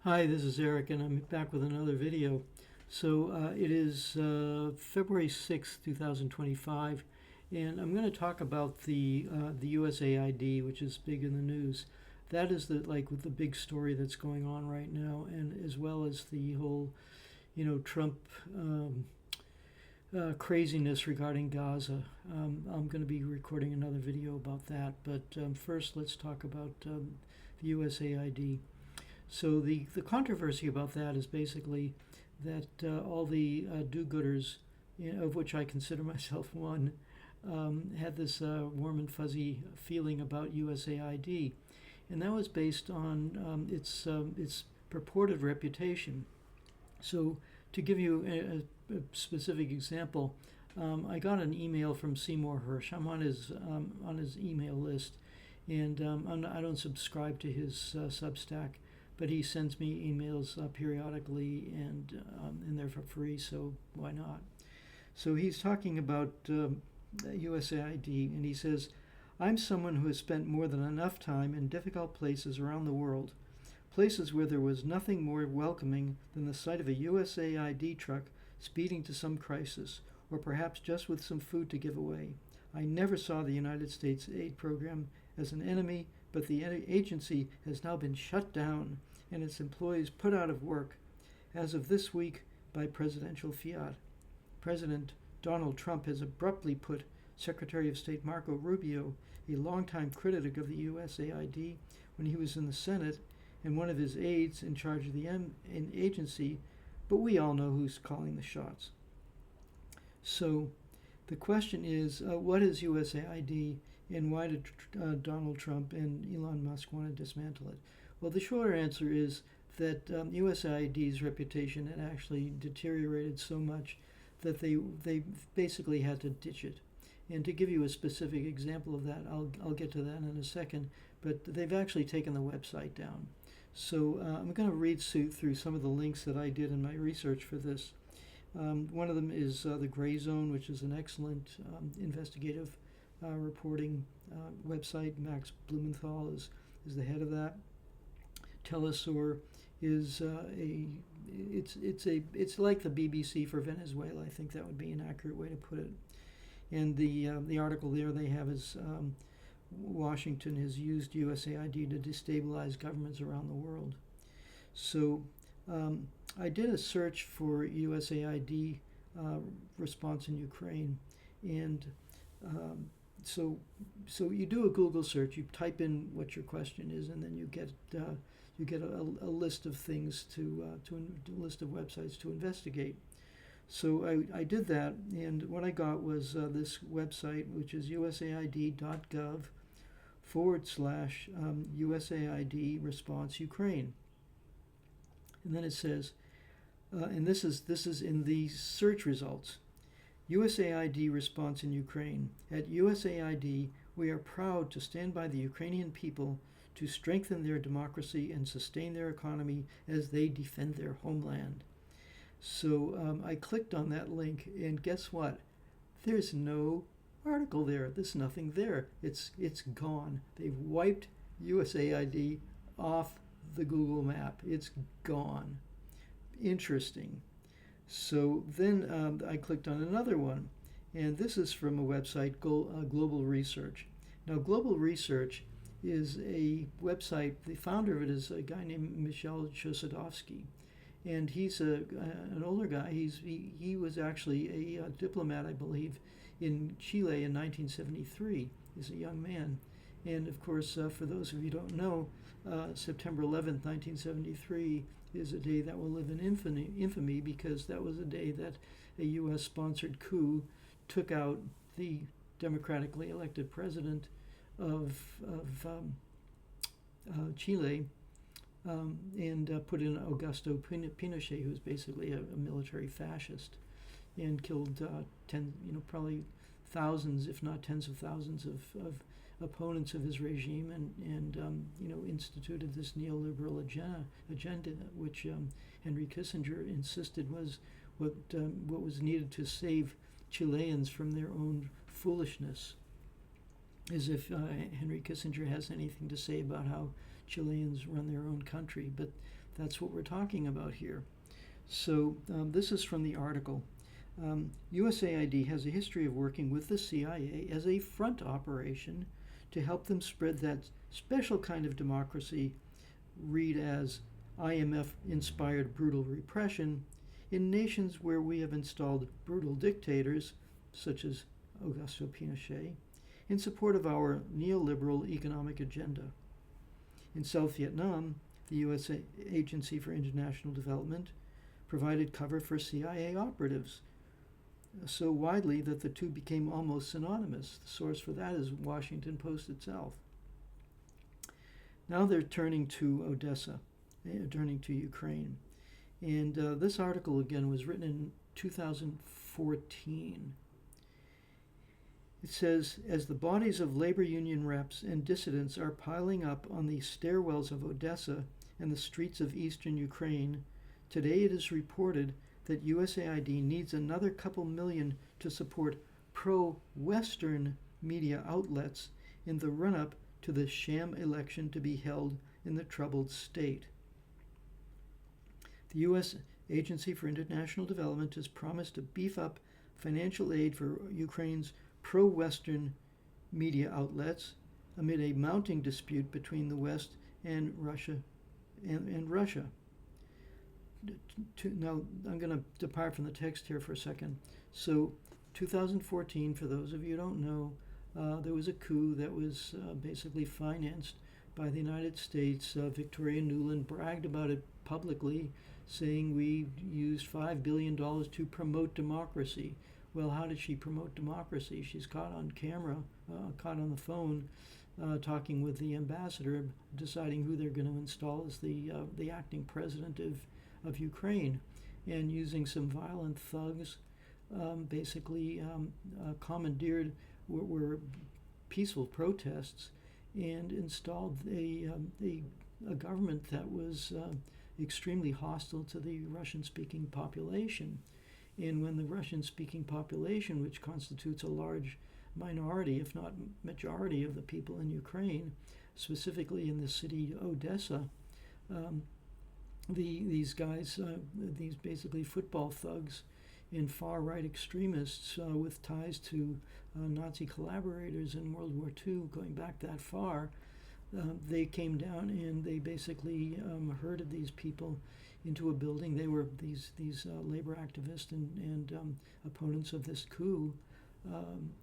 Hi, this is Eric, and I'm back with another video. It is February 6th, 2025, and I'm going to talk about the USAID, which is big in the news. That is the big story that's going on right now, and as well as the whole, Trump craziness regarding Gaza. I'm going to be recording another video about that, but first let's talk about the USAID. So the controversy about that is basically that all the do-gooders, of which I consider myself one, had this warm and fuzzy feeling about USAID, and that was based on its purported reputation. So to give you a specific example, I got an email from Seymour Hersh. I'm on his email list, and I don't subscribe to his Substack, but he sends me emails periodically, and they're for free, so why not? So he's talking about USAID, and he says, "I'm someone who has spent more than enough time in difficult places around the world, places where there was nothing more welcoming than the sight of a USAID truck speeding to some crisis, or perhaps just with some food to give away. I never saw the United States aid program as an enemy, but the agency has now been shut down and its employees put out of work as of this week by presidential fiat. President Donald Trump has abruptly put Secretary of State Marco Rubio, a longtime critic of the USAID when he was in the Senate, and one of his aides in charge of the agency, but we all know who's calling the shots." So the question is, what is USAID, and why did Donald Trump and Elon Musk want to dismantle it? Well, the shorter answer is that USAID's reputation had actually deteriorated so much that they basically had to ditch it. And to give you a specific example of that, I'll get to that in a second, but they've actually taken the website down. So I'm going to read through some of the links that I did in my research for this. One of them is the Gray Zone, which is an excellent investigative reporting website. Max Blumenthal is the head of that. Telesur is it's like the BBC for Venezuela. I think that would be an accurate way to put it. And the article there they have is Washington has used USAID to destabilize governments around the world. So I did a search for USAID response in Ukraine, and so you do a Google search. You type in what your question is, and then you get a list of things a list of websites to investigate. So I did that, and what I got was this website, which is usaid.gov / USAID response Ukraine. And then it says, and this is in the search results, USAID response in Ukraine. At USAID, we are proud to stand by the Ukrainian people to strengthen their democracy and sustain their economy as they defend their homeland. So I clicked on that link, and guess what? There's no article there. There's nothing there. It's gone. They've wiped USAID off the Google map. It's gone. Interesting. So then I clicked on another one, and this is from a website, Global Research. Now, Global Research is a website. The founder of it is a guy named Michel Chossudovsky, and he's an older guy. He was actually a diplomat, I believe, in Chile in 1973. He's a young man. And of course, for those of you who don't know, September 11th, 1973 is a day that will live in infamy because that was a day that a U.S.-sponsored coup took out the democratically elected president of Chile, and put in Augusto Pinochet, who was basically a military fascist, and killed probably thousands, if not tens of thousands, of opponents of his regime, and instituted this neoliberal agenda, which Henry Kissinger insisted was what was needed to save Chileans from their own foolishness. As if Henry Kissinger has anything to say about how Chileans run their own country. But That's what we're talking about here. So this is from the article. USAID has a history of working with the CIA as a front operation to help them spread that special kind of democracy, read as IMF-inspired brutal repression, in nations where we have installed brutal dictators, such as Augusto Pinochet, in support of our neoliberal economic agenda. In South Vietnam, the U.S. Agency for International Development provided cover for CIA operatives, so widely that the two became almost synonymous. The source for that is Washington Post itself. Now they're turning to Odessa, turning to Ukraine. And this article, again, was written in 2014. It says, as the bodies of labor union reps and dissidents are piling up on the stairwells of Odessa and the streets of eastern Ukraine, today it is reported that USAID needs another couple million to support pro-Western media outlets in the run-up to the sham election to be held in the troubled state. The U.S. Agency for International Development has promised to beef up financial aid for Ukraine's pro-Western media outlets amid a mounting dispute between the West and Russia. Now, I'm going to depart from the text here for a second. So, 2014, for those of you who don't know, there was a coup that was basically financed by the United States. Victoria Nuland bragged about it publicly, saying we used $5 billion to promote democracy. Well, how did she promote democracy? She's caught on camera, caught on the phone, talking with the ambassador, deciding who they're going to install as the acting president of Ukraine, and using some violent thugs, basically commandeered were peaceful protests, and installed a government that was extremely hostile to the Russian-speaking population. And when the Russian-speaking population, which constitutes a large minority, if not majority, of the people in Ukraine, specifically in the city Odessa, these guys, these basically football thugs and far-right extremists with ties to Nazi collaborators in World War II, going back that far, they came down and they basically herded these people into a building. They were these labor activists and opponents of this coup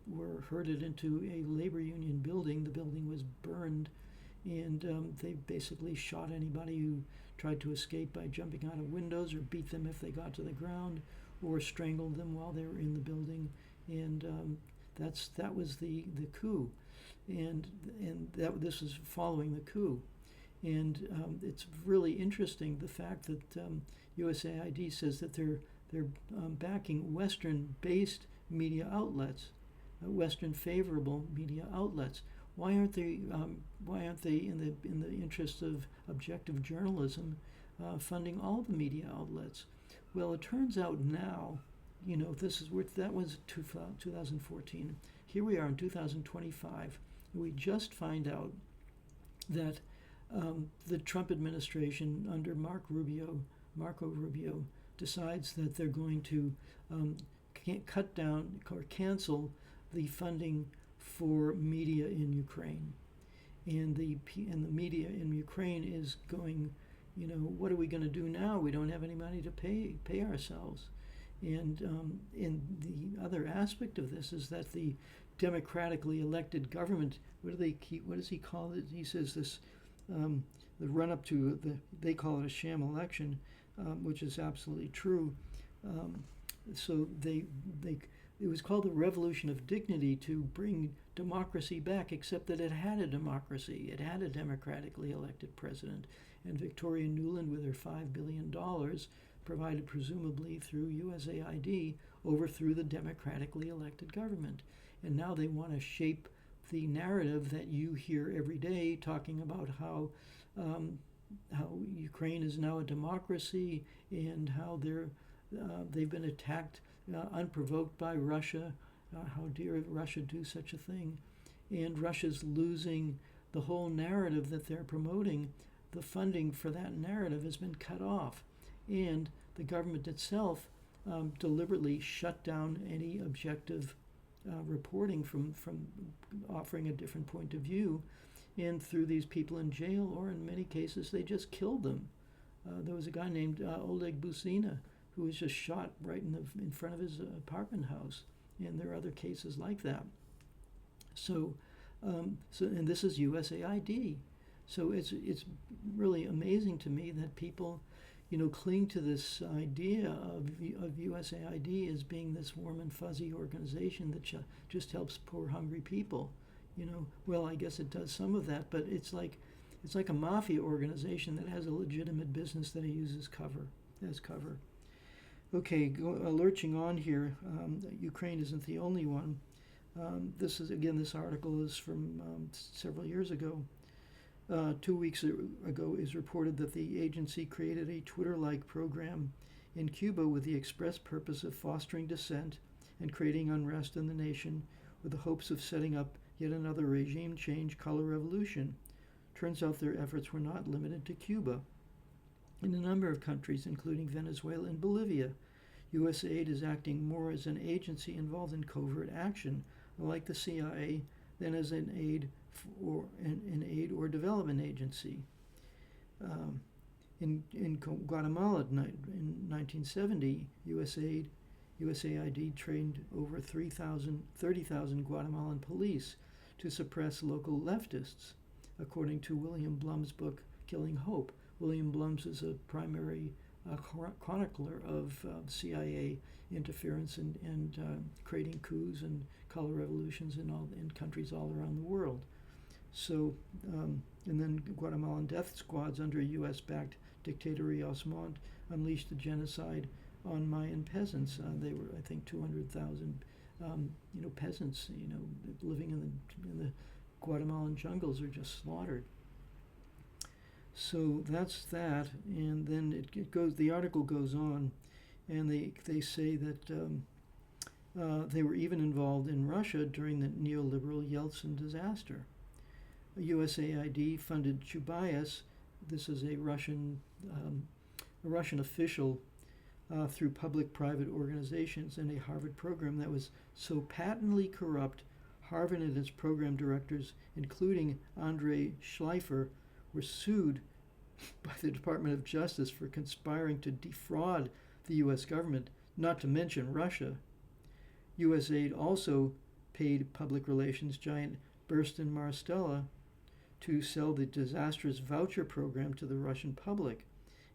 were herded into a labor union building. The building was burned, and they basically shot anybody who tried to escape by jumping out of windows, or beat them if they got to the ground, or strangled them while they were in the building. And that was the coup, and this was following the coup. And it's really interesting, the fact that USAID says that they're backing Western-based media outlets, Western favorable media outlets. Why aren't they in the interest of objective journalism funding all the media outlets? Well, it turns out now, that was 2014. Here we are in 2025. We just find out that the Trump administration under Marco Rubio, decides that they're going to cut down or cancel the funding for media in Ukraine, and the media in Ukraine is going, what are we going to do now? We don't have any money to pay ourselves. And the other aspect of this is that the democratically elected government, what does he call it? He says this, the run up to they call it a sham election, which is absolutely true. So it was called the Revolution of Dignity to bring democracy back, except that it had a democracy. It had a democratically elected president. And Victoria Nuland, with her $5 billion, provided presumably through USAID, overthrew the democratically elected government. And now they want to shape the narrative that you hear every day, talking about how Ukraine is now a democracy, and how they've been attacked unprovoked by Russia. How dare Russia do such a thing? And Russia's losing the whole narrative that they're promoting, the funding for that narrative has been cut off, and the government itself deliberately shut down any objective reporting from offering a different point of view, and threw these people in jail, or in many cases they just killed them. There was a guy named Oleg Busina who was just shot right in front of his apartment house, and there are other cases like that. So and this is USAID. So it's really amazing to me that people, cling to this idea of USAID as being this warm and fuzzy organization that just helps poor, hungry people. Well, I guess it does some of that, but it's like a mafia organization that has a legitimate business that it uses as cover. Okay, lurching on here, Ukraine isn't the only one. This article is from several years ago. 2 weeks ago is reported that the agency created a Twitter-like program in Cuba with the express purpose of fostering dissent and creating unrest in the nation with the hopes of setting up yet another regime change color revolution. Turns out their efforts were not limited to Cuba. In a number of countries, including Venezuela and Bolivia, USAID is acting more as an agency involved in covert action, like the CIA, than as an aid or development agency. In Guatemala in 1970, USAID trained over 30,000 Guatemalan police to suppress local leftists, according to William Blum's book, Killing Hope. William Blum's is a primary chronicler of CIA interference and creating coups and color revolutions in countries all around the world. So, and then Guatemalan death squads under U.S.-backed dictator Rios Montt unleashed a genocide on Mayan peasants. They were, I think, 200,000, peasants, living in the Guatemalan jungles are just slaughtered. So that's that, and then it goes. The article goes on, and they say that they were even involved in Russia during the neoliberal Yeltsin disaster. USAID funded Chubais. This is a Russian official through public-private organizations and a Harvard program that was so patently corrupt. Harvard and its program directors, including Andrei Schleifer, were sued by the Department of Justice for conspiring to defraud the U.S. government, not to mention Russia. USAID also paid public relations giant Burstin Marstella to sell the disastrous voucher program to the Russian public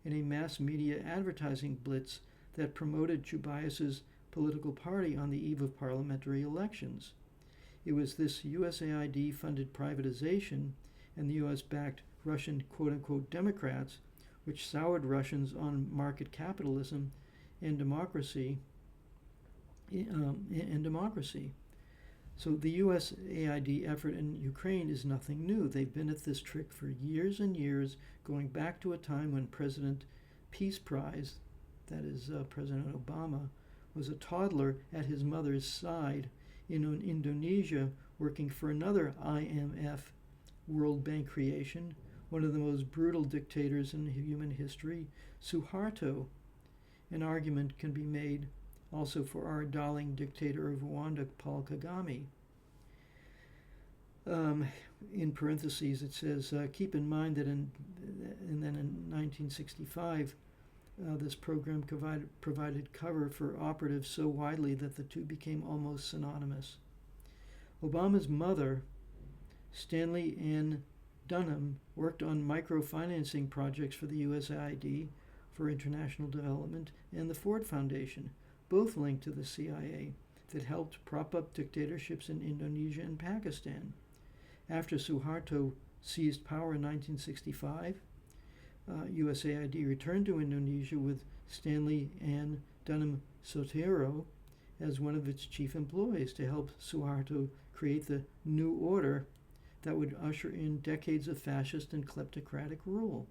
in a mass media advertising blitz that promoted Chubais' political party on the eve of parliamentary elections. It was this USAID-funded privatization and the U.S.-backed Russian quote-unquote Democrats, which soured Russians on market capitalism and democracy. So the USAID effort in Ukraine is nothing new. They've been at this trick for years and years, going back to a time when President Peace Prize, that is President Obama, was a toddler at his mother's side in Indonesia, working for another IMF World Bank creation, one of the most brutal dictators in human history, Suharto. An argument can be made also for our darling dictator of Rwanda, Paul Kagame. In parentheses, it says, keep in mind that in 1965, this program provided cover for operatives so widely that the two became almost synonymous. Obama's mother, Stanley Ann Dunham, worked on microfinancing projects for the USAID for International Development and the Ford Foundation, both linked to the CIA, that helped prop up dictatorships in Indonesia and Pakistan. After Suharto seized power in 1965, USAID returned to Indonesia with Stanley Ann Dunham Sotero as one of its chief employees to help Suharto create the new order that would usher in decades of fascist and kleptocratic rule.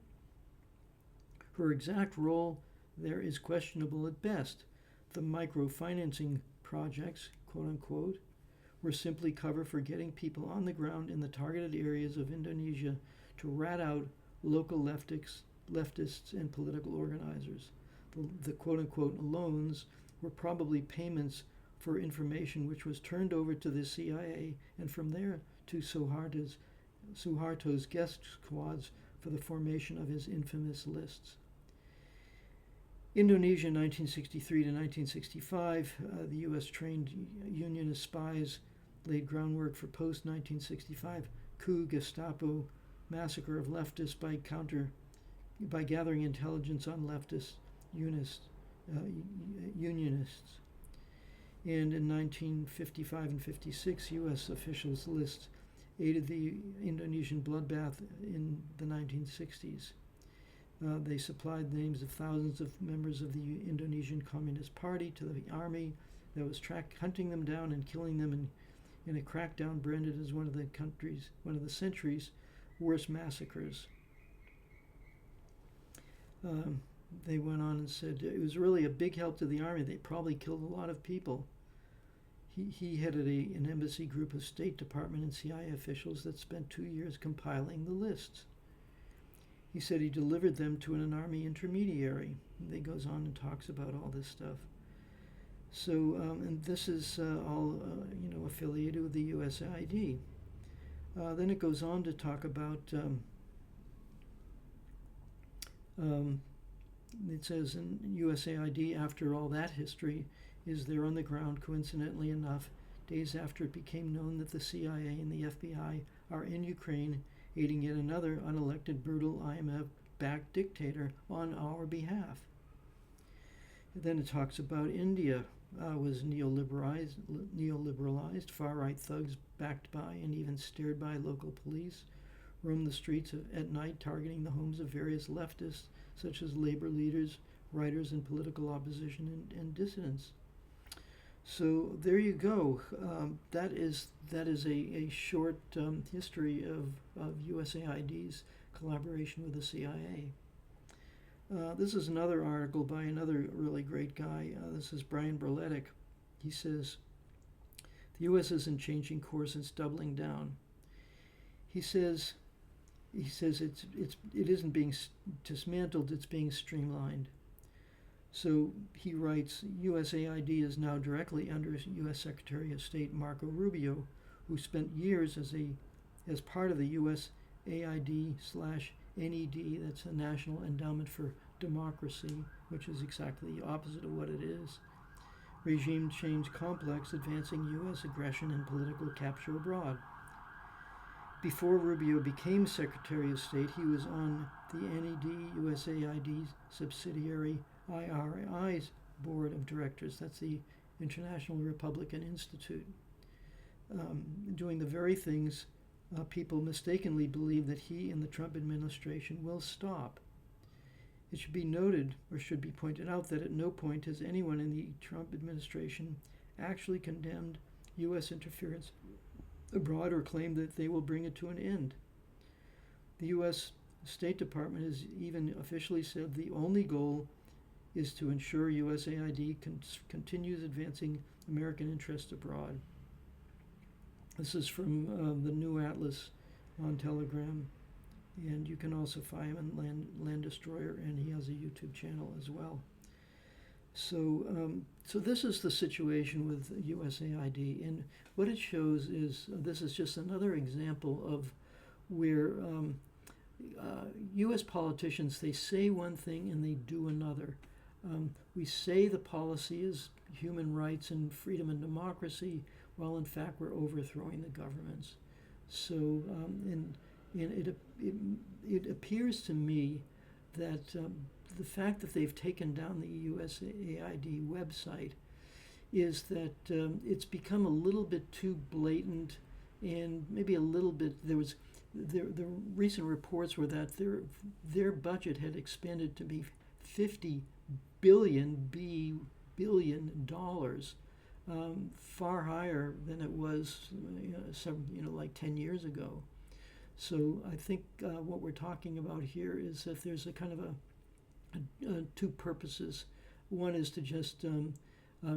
Her exact role there is questionable at best. The microfinancing projects, quote unquote, were simply cover for getting people on the ground in the targeted areas of Indonesia to rat out local leftists and political organizers. The quote-unquote loans were probably payments for information which was turned over to the CIA and from there to Suharto's guest squads for the formation of his infamous lists. Indonesia, 1963 to 1965, the U.S. trained Unionist spies laid groundwork for post-1965 coup Gestapo massacre of leftists by gathering intelligence on leftist Unionists. And in 1955 and 56, U.S. officials list aided the Indonesian bloodbath in the 1960s. They supplied names of thousands of members of the Indonesian Communist Party to the army that was hunting them down and killing them in a crackdown branded as one of the century's worst massacres. They went on and said it was really a big help to the army. They probably killed a lot of people. He headed an embassy group of State Department and CIA officials that spent 2 years compiling the lists. He said he delivered them to an army intermediary. He goes on and talks about all this stuff. So, and this is all, affiliated with the USAID. Then it goes on to talk about, it says in USAID, after all that history, is there on the ground, coincidentally enough, days after it became known that the CIA and the FBI are in Ukraine aiding yet another unelected, brutal IMF-backed dictator on our behalf. And then it talks about India was neoliberalized, far-right thugs backed by and even steered by local police roam the streets at night targeting the homes of various leftists such as labor leaders, writers, and political opposition and dissidents. So there you go. That is a short history of USAID's collaboration with the CIA. This is another article by another really great guy. This is Brian Berletic. He says, the U.S. isn't changing course, it's doubling down. He says it isn't being dismantled, it's being streamlined. So he writes, USAID is now directly under U.S. Secretary of State Marco Rubio, who spent years as part of the USAID/NED, that's the National Endowment for Democracy, which is exactly the opposite of what it is. Regime change complex advancing U.S. aggression and political capture abroad. Before Rubio became Secretary of State, he was on the NED USAID subsidiary IRI's board of directors. That's the International Republican Institute. Doing the very things people mistakenly believe that he and the Trump administration will stop. It should be noted, or should be pointed out, that at no point has anyone in the Trump administration actually condemned U.S. interference abroad or claimed that they will bring it to an end. The U.S. State Department has even officially said the only goal is to ensure USAID continues advancing American interests abroad. This is from the New Atlas on Telegram, and you can also find him on Land Destroyer, and he has a YouTube channel as well. So this is the situation with USAID, and what it shows is this is just another example of where U.S. politicians, they say one thing and they do another. We say the policy is human rights and freedom and democracy, while in fact we're overthrowing the governments. So, and it appears to me that the fact that they've taken down the USAID website is that it's become a little bit too blatant, and maybe a little bit, the recent reports were that their budget had expanded to be $50 billion, far higher than it was like 10 years ago. So I think what we're talking about here is that there's a kind of two purposes. One is to just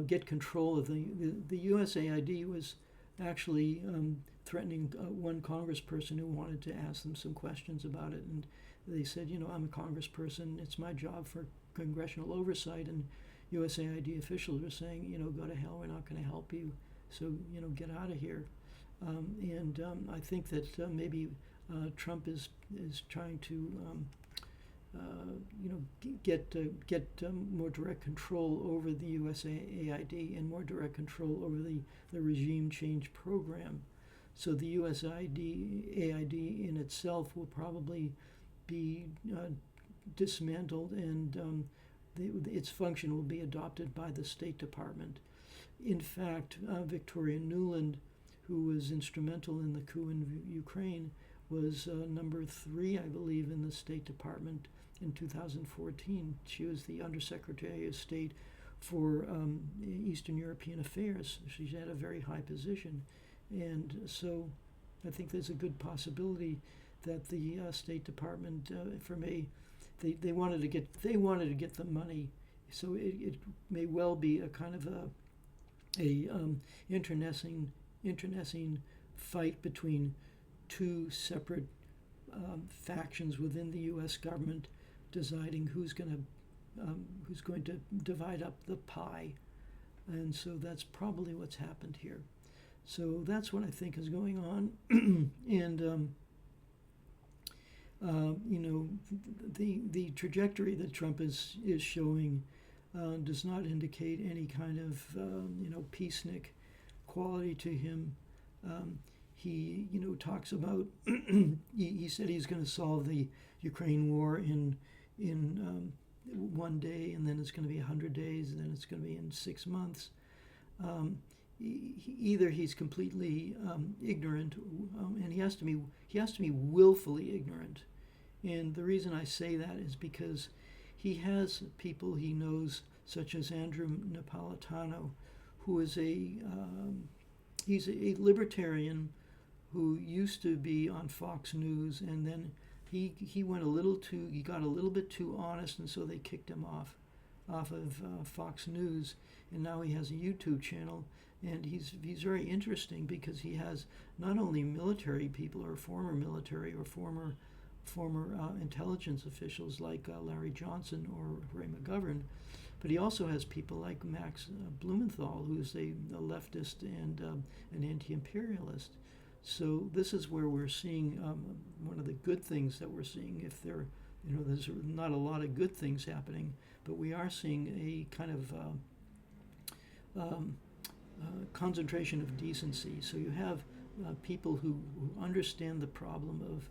get control of the USAID was actually threatening one congressperson who wanted to ask them some questions about it. And they said, I'm a congressperson. It's my job for congressional oversight. And USAID officials are saying, go to hell. We're not going to help you. So, get out of here. I think that maybe Trump is trying to get more direct control over the USAID and more direct control over the regime change program. So the USAID in itself will probably be dismantled, and its function will be adopted by the State Department. In fact, Victoria Nuland, who was instrumental in the coup in Ukraine, was number 3, I believe, in the State Department in 2014. She was the Undersecretary of State for Eastern European Affairs. She had a very high position. And so I think there's a good possibility that the State Department, they wanted to get the money. So it may well be a kind of a internecine fight between two separate factions within the U.S. government, deciding who's going to divide up the pie. And so that's probably what's happened here. So that's what I think is going on. And the trajectory that Trump is showing does not indicate any kind of peacenik quality to him. He talks about he said he's going to solve the Ukraine war in 1 day, and then it's going to be 100 days, and then it's going to be in 6 months. Either he's completely ignorant, and he has to be willfully ignorant. And the reason I say that is because he has people he knows, such as Andrew Napolitano, who is he's a libertarian who used to be on Fox News, and then he got a little bit too honest, and so they kicked him off of Fox News, and now he has a YouTube channel, and he's very interesting because he has not only military people or former military or former intelligence officials like Larry Johnson or Ray McGovern, but he also has people like Max Blumenthal, who's a leftist and an anti-imperialist. So this is where we're seeing one of the good things that we're seeing. If there's not a lot of good things happening, but we are seeing a kind of concentration of decency. So you have people who understand the problem of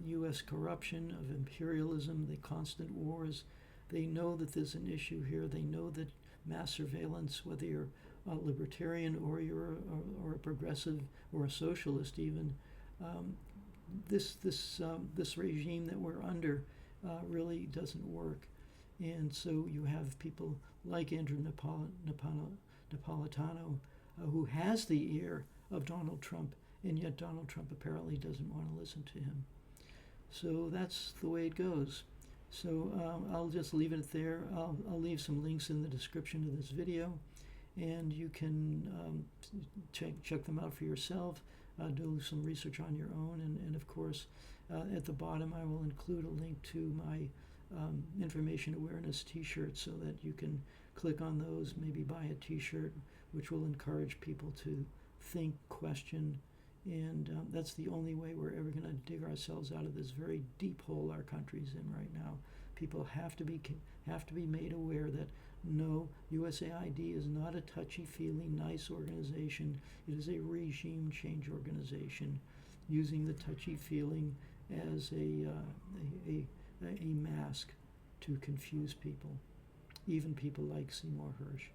U.S. corruption, of imperialism, the constant wars. They know that there's an issue here. They know that mass surveillance, whether you're a libertarian or you're or a progressive or a socialist even, this regime that we're under really doesn't work. And so you have people like Andrew Napolitano, who has the ear of Donald Trump, and yet Donald Trump apparently doesn't want to listen to him. So that's the way it goes. So I'll just leave it there. I'll leave some links in the description of this video, and you can check them out for yourself, do some research on your own, and of course at the bottom I will include a link to my information awareness t-shirts so that you can click on those, maybe buy a t-shirt, which will encourage people to think, question, and that's the only way we're ever going to dig ourselves out of this very deep hole our country's in right now. People have to be made aware that no, USAID is not a touchy-feely, nice organization. It is a regime change organization, using the touchy-feeling as a mask to confuse people, even people like Seymour Hersh.